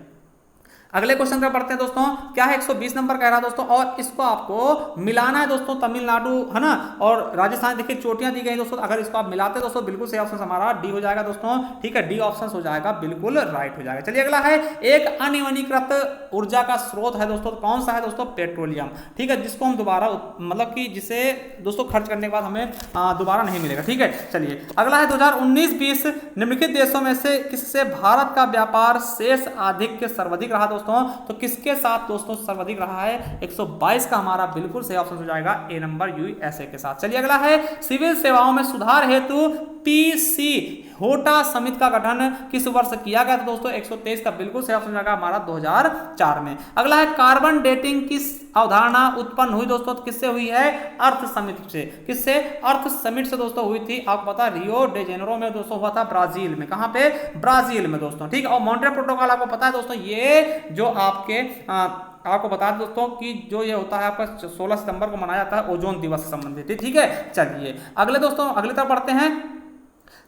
अगले क्वेश्चन पर पढ़ते हैं दोस्तों, क्या है 120 नंबर कह रहा है दोस्तों, और इसको आपको मिलाना है दोस्तों, तमिलनाडु है ना और राजस्थान, देखिए चोटियां दी गई दोस्तों, अगर इसको आप मिलाते हैं दोस्तों बिल्कुल सही ऑप्शन हमारा डी हो जाएगा दोस्तों, ठीक है, डी ऑप्शन हो जाएगा बिल्कुल राइट हो जाएगा। चलिए अगला है, एक अनवनीकृत ऊर्जा का स्रोत है दोस्तों, कौन सा है दोस्तों, पेट्रोलियम, ठीक है, जिसको हम दोबारा मतलब कि जिसे दोस्तों खर्च करने के बाद हमें दोबारा नहीं मिलेगा, ठीक है। चलिए अगला है 2019-20 निम्नलिखित देशों में से किससे भारत का व्यापार शेष आधिक्य सर्वाधिक रहा दोस्तों, तो किसके साथ दोस्तों सर्वाधिक रहा है, 122 का हमारा बिल्कुल सही ऑप्शन हो जाएगा ए नंबर, यूएसए के साथ। चलिए अगला है, सिविल सेवाओं में सुधार हेतु पीसी होटा समिति का गठन किस वर्ष किया गया था दोस्तों, 123 का बिल्कुल सही ऑप्शन हो जाएगा हमारा 2004 में। अगला है, कार्बन डेटिंग किस अवधारणा उत्पन्न हुई दोस्तों, तो किससे हुई है, अर्थ समिट से, किससे, अर्थ समिट से दोस्तों हुई थी, आपको पता रियो डे जेनेरो में दोस्तों हुआ था, ब्राजील में, कहां पे, ब्राजील में दोस्तों, ठीक है। और मॉन्ट्रियल प्रोटोकॉल आपको पता है दोस्तों, ये जो आपको बता दें दोस्तों कि जो ये होता है आपका 16 सितंबर को मनाया जाता है ओजोन दिवस से संबंधित, ठीक है। चलिए अगले दोस्तों, अगले तरफ पढ़ते हैं,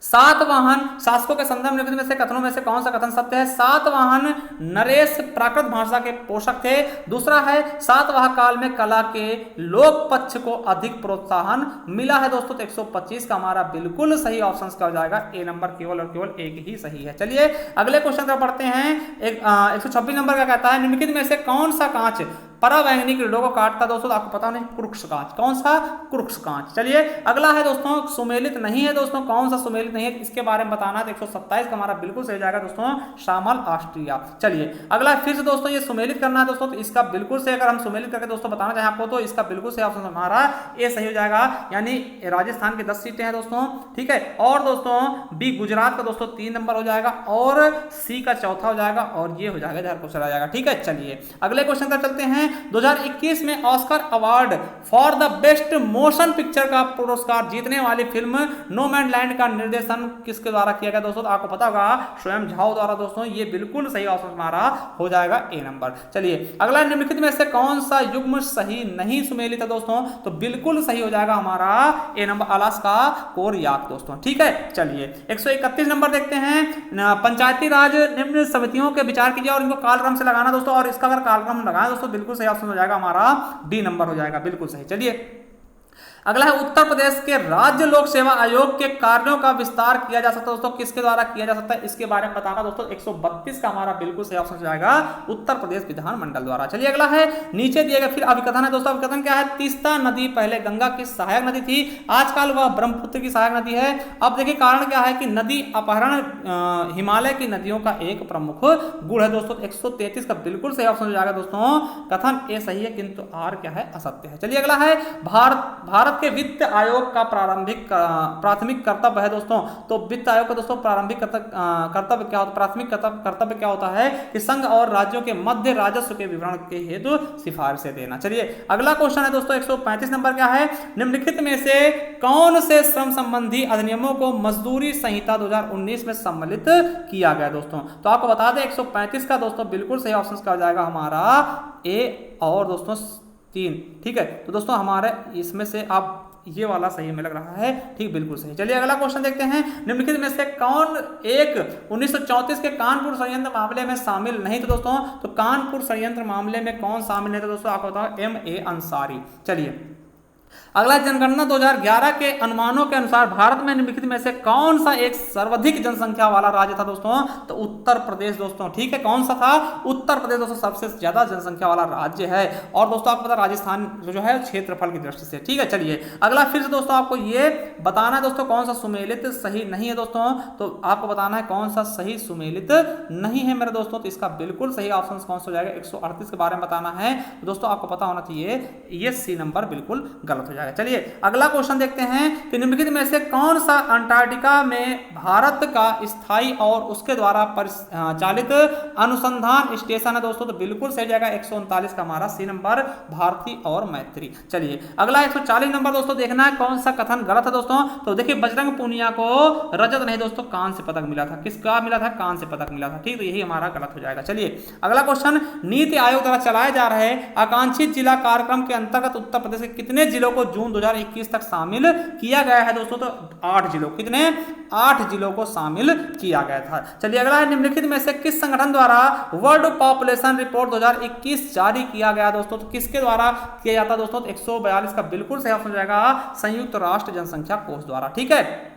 सातवाहन शासकों के संदर्भ में से कथनों में से कौन सा कथन सत्य है, सातवाहन नरेश प्राकृत भाषा के पोषक थे। दूसरा है, सातवाहन काल में कला के लोक पक्ष को अधिक प्रोत्साहन मिला है दोस्तों, तो 125 का हमारा बिल्कुल सही ऑप्शन का हो जाएगा ए नंबर, केवल और केवल एक ही सही है। चलिए अगले क्वेश्चन पर पढ़ते हैं, 126 नंबर का कहता है, निम्नलिखित में से कौन सा कांच परावैंगनी किरणों को काटता दोस्तों, आपको पता नहीं, कुरुक्ष कांच, कौन सा, कुरुक्ष कांच। चलिए अगला है दोस्तों, सुमेलित नहीं है दोस्तों, कौन सा सुमेलित नहीं है, इसके बारे में बताना है, तो 127 का हमारा बिल्कुल सही जाएगा दोस्तों, शामल ऑस्ट्रिया। चलिए अगला फिर से दोस्तों ये सुमेलित करना है दोस्तों, तो इसका बिल्कुल से अगर हम सुमेलित करके दोस्तों बताना चाहें आपको, तो इसका बिल्कुल सही ऑप्शन हमारा ए सही हो जाएगा, यानी राजस्थान की 10 सीटें हैं दोस्तों, ठीक है। और दोस्तों बी गुजरात का दोस्तों 3 नंबर हो जाएगा, और सी का चौथा हो जाएगा, और ये हो जाएगा झारखंड चला जाएगा, ठीक है। चलिए अगले क्वेश्चन पर चलते हैं, 2021 में Oscar award for the best motion picture का पुरस्कार जीतने वाली फिल्म नोमैडलैंड का निर्देशन किसके द्वारा किया गया दोस्तों, तो आपको पता होगा स्वयं झाओ द्वारा दोस्तों, ये बिल्कुल सही ऑप्शन हमारा हो जाएगा ए नंबर। चलिए अगला, निम्नलिखित में से कौन सा युग्म सही नहीं सुमेलित है दोस्तों, तो बिल्कुल सही हो जाएगा हमारा ए नंबर, अलास्का कोरियाक दोस्तों, ठीक है। चलिए 131 नंबर देखते हैं, पंचायती राज निम्न समितियों के विचार कीजिए और इनको कालक्रम से लगाना दोस्तों, और इसका अगर कालक्रम लगाएं दोस्तों बिल्कुल सही ऑप्शन हो जाएगा हमारा डी नंबर हो जाएगा, बिल्कुल सही। चलिए अगला है, उत्तर प्रदेश के राज्य लोक सेवा आयोग के कार्यों का विस्तार किया जा सकता है दोस्तों, किसके द्वारा किया जा सकता है, इसके बारे में बताना दोस्तों, 132 का हमारा बिल्कुल सही ऑप्शन हो जाएगा उत्तर प्रदेश विधानमंडल द्वारा। चलिए अगला है, नीचे दिए गए फिर अभिकथन है दोस्तों, अभिकथन क्या है, तीस्ता नदी पहले गंगा की सहायक नदी थी, आजकल वह ब्रह्मपुत्र की सहायक नदी है। अब देखिए कारण क्या है कि नदी अपहरण हिमालय की नदियों का एक प्रमुख गुण है दोस्तों, 133 का बिल्कुल सही ऑप्शन हो जाएगा दोस्तों, कथन ए सही है किंतु आर क्या है, असत्य है। चलिए अगला है, भारत के वित्त आयोग का प्राथमिक कर्तव्य है दोस्तों, तो वित्त आयोग का दोस्तों प्रारंभिक कर्तव्य क्या होता है, प्राथमिक कर्तव्य क्या होता है कि संघ और राज्यों के मध्य राजस्व के विवरण के हेतु सिफारिशें देना। चलिए अगला क्वेश्चन है दोस्तों, 135 नंबर क्या है, निम्नलिखित में से कौन से श्रम संबंधी अधिनियमों को मजदूरी संहिता 2019 में सम्मिलित किया गया दोस्तों, तो आपको बता दें 135 का दोस्तों बिल्कुल सही ऑप्शन का हो जाएगा हमारा ए और दोस्तों 3, ठीक है। तो दोस्तों हमारे इसमें से आप ये वाला सही में लग रहा है, ठीक, बिल्कुल सही। चलिए अगला क्वेश्चन देखते हैं, निम्नलिखित में से कौन एक 1934 के कानपुर षड्यंत्र मामले में शामिल नहीं थे दोस्तों, तो कानपुर षड्यंत्र मामले में कौन शामिल नहीं था दोस्तों, आपको बताओ M.A. अंसारी। चलिए अगला, जनगणना 2011 के अनुमानों के अनुसार भारत में निम्नलिखित में से कौन सा एक सर्वाधिक जनसंख्या वाला राज्य था दोस्तों, तो उत्तर प्रदेश दोस्तों, ठीक है। कौन सा था, उत्तर प्रदेश दोस्तों सबसे ज्यादा जनसंख्या वाला राज्य है, और दोस्तों आपको पता राजस्थान जो है क्षेत्रफल की दृष्टि से, ठीक है। चलिए अगला फिर से दोस्तों आपको ये बताना है दोस्तों कौन सा सुमेलित सही नहीं है दोस्तों, तो आपको बताना है कौन सा सही सुमेलित नहीं है मेरे दोस्तों, तो इसका बिल्कुल सही ऑप्शन कौन सा हो जाएगा, 138 के बारे में बताना है, तो दोस्तों आपको पता होना चाहिए ये सी नंबर बिल्कुल गलत हो जाएगा। चलिए अगला क्वेश्चन देखते हैं कि निम्नलिखित में से कौन सा अंटार्कटिका में भारत का स्थायी और उसके द्वारा चालित अनुसंधान स्टेशन है दोस्तों, तो बिल्कुल सही जाएगा 139 का हमारा सी नंबर, भारती और मैत्री। चलिए अगला 140 नंबर दोस्तों देखना है कौन सा कथन गलत है दोस्तों, तो देखिए बजरंग पूनिया को रजत नहीं दोस्तों कांस्य पदक मिला था, किसका मिला था, कांस्य पदक मिला था, ठीक, तो यही हमारा गलत हो जाएगा। चलिए अगला क्वेश्चन, नीति आयोग द्वारा चलाए जा रहे आकांक्षित जिला कार्यक्रम के अंतर्गत उत्तर प्रदेश के कितने जिलों को जून 2021 तक शामिल किया गया है दोस्तों। तो 8 जिलों, कितने? 8 जिलों को शामिल किया गया था। चलिए अगला है, निम्नलिखित में से किस संगठन द्वारा वर्ल्ड पॉपुलेशन रिपोर्ट 2021 जारी किया गया दोस्तों? तो किसके द्वारा किया जाता है दोस्तों? 142 का बिल्कुल सही ऑप्शन हो जाएगा संयुक्त राष्ट्र जनसंख्या कोष द्वारा। ठीक है,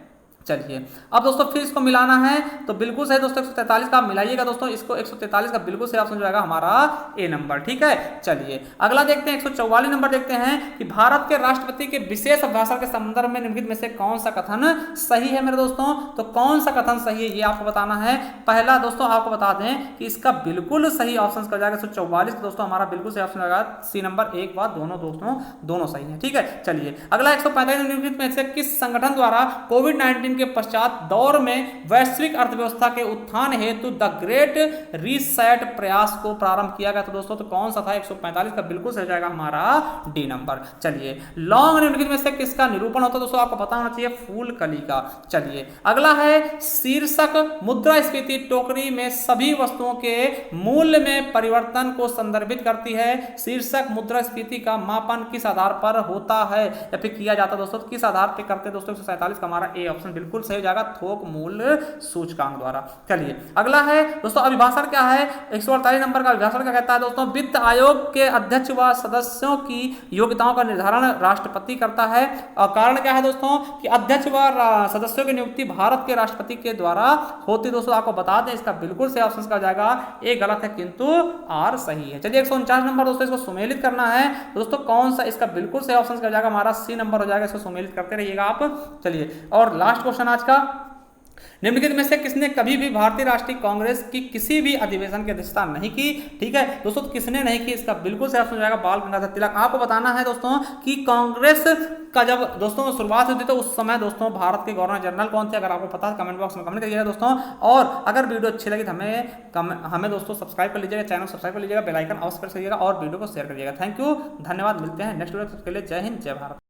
चलिए अब दोस्तों फिर इसको मिलाना है तो बिल्कुल सही दोस्तों 143 का मिलाइएगा दोस्तों, इसको 143 का बिल्कुल सही ऑप्शन हो जाएगा हमारा ए नंबर। ठीक है, चलिए अगला देखते हैं 144 नंबर देखते हैं कि भारत के राष्ट्रपति के विशेष अभिभाषण के संदर्भ में निम्नलिखित में से कौन सा कथन सही है मेरे दोस्तों? तो कौन सा कथन सही है ये आपको बताना है। पहला दोस्तों आपको बता दें कि इसका बिल्कुल सही ऑप्शन कर जाएगा 144 दोस्तों, हमारा बिल्कुल सही ऑप्शन होगा सी नंबर। एक बात दोनों दोस्तों दोनों सही है। ठीक है, चलिए अगला 145 निम्नलिखित में से किस संगठन द्वारा कोविड-19 के पश्चात दौर में वैश्विक अर्थव्यवस्था के उत्थान हेतु द ग्रेट रीसेट प्रयास को प्रारंभ किया गया? तो दोस्तों तो कौन सा था? 145 का बिल्कुल सही जाएगा हमारा डी नंबर। चलिए लॉन्ग निम्नलिखित में से किसका निरूपण होता है दोस्तों? आपको पता होना चाहिए फूलकली का। चलिए अगला है शीर्षक मुद्रास्फीति टोकरी में सभी वस्तुओं के मूल्य में परिवर्तन को संदर्भित करती है। शीर्षक मुद्रास्फीति का मापन किस आधार पर होता है या फिर किया जाता है दोस्तों? किस आधार पर करते हैं दोस्तों? 147 का हमारा ए ऑप्शन बिल्कुल सही जाएगा थोक मूल्य सूचकांक द्वारा। चलिए अगला है दोस्तों अभिभाषण क्या है? 148 नंबर का अभिभाषण क्या कहता है दोस्तों? वित्त आयोग के अध्यक्ष व सदस्यों की योग्यताओं का निर्धारण राष्ट्रपति करता है। और कारण क्या है दोस्तों? कि अध्यक्ष व सदस्यों की नियुक्ति भारत के राष्ट्रपति के द्वारा होती। दोस्तों आपको बता दें इसका बिल्कुल सही ऑप्शन का जाएगा ए गलत है किंतु आर सही है। चलिए 149 नंबर दोस्तों इसको सुमेलित करना है दोस्तों, कौन सा इसका बिल्कुल सही ऑप्शन का जाएगा हमारा सी नंबर हो जाएगा। इसको सुमेलित करते रहिएगा आप। चलिए और लास्ट क्वेश्चन आज का, निम्नलिखित में से किसने कभी भी भारतीय राष्ट्रीय कांग्रेस की किसी भी अधिवेशन की अध्यक्षता नहीं की? ठीक है दोस्तों, किसने नहीं की? इसका बिल्कुल सही ऑप्शन हो जाएगा बाल गंगाधर तिलक। आपको बताना है दोस्तों कि कांग्रेस का जब दोस्तों शुरुआत हुई थी तो उस समय दोस्तों भारत के गवर्नर जनरल कौन थे? अगर आपको पता है कमेंट बॉक्स में कमेंट करिएगा दोस्तों। और अगर वीडियो अच्छी लगी तो हमें दोस्तों सब्सक्राइब कर लीजिएगा, चैनल सब्सक्राइब कर लीजिएगा, बेल आइकन अवश्य प्रेस करिएगा और वीडियो को शेयर करिएगा। थैंक यू, धन्यवाद। मिलते हैं नेक्स्ट वीडियो के लिए। जय हिंद, जय भारत।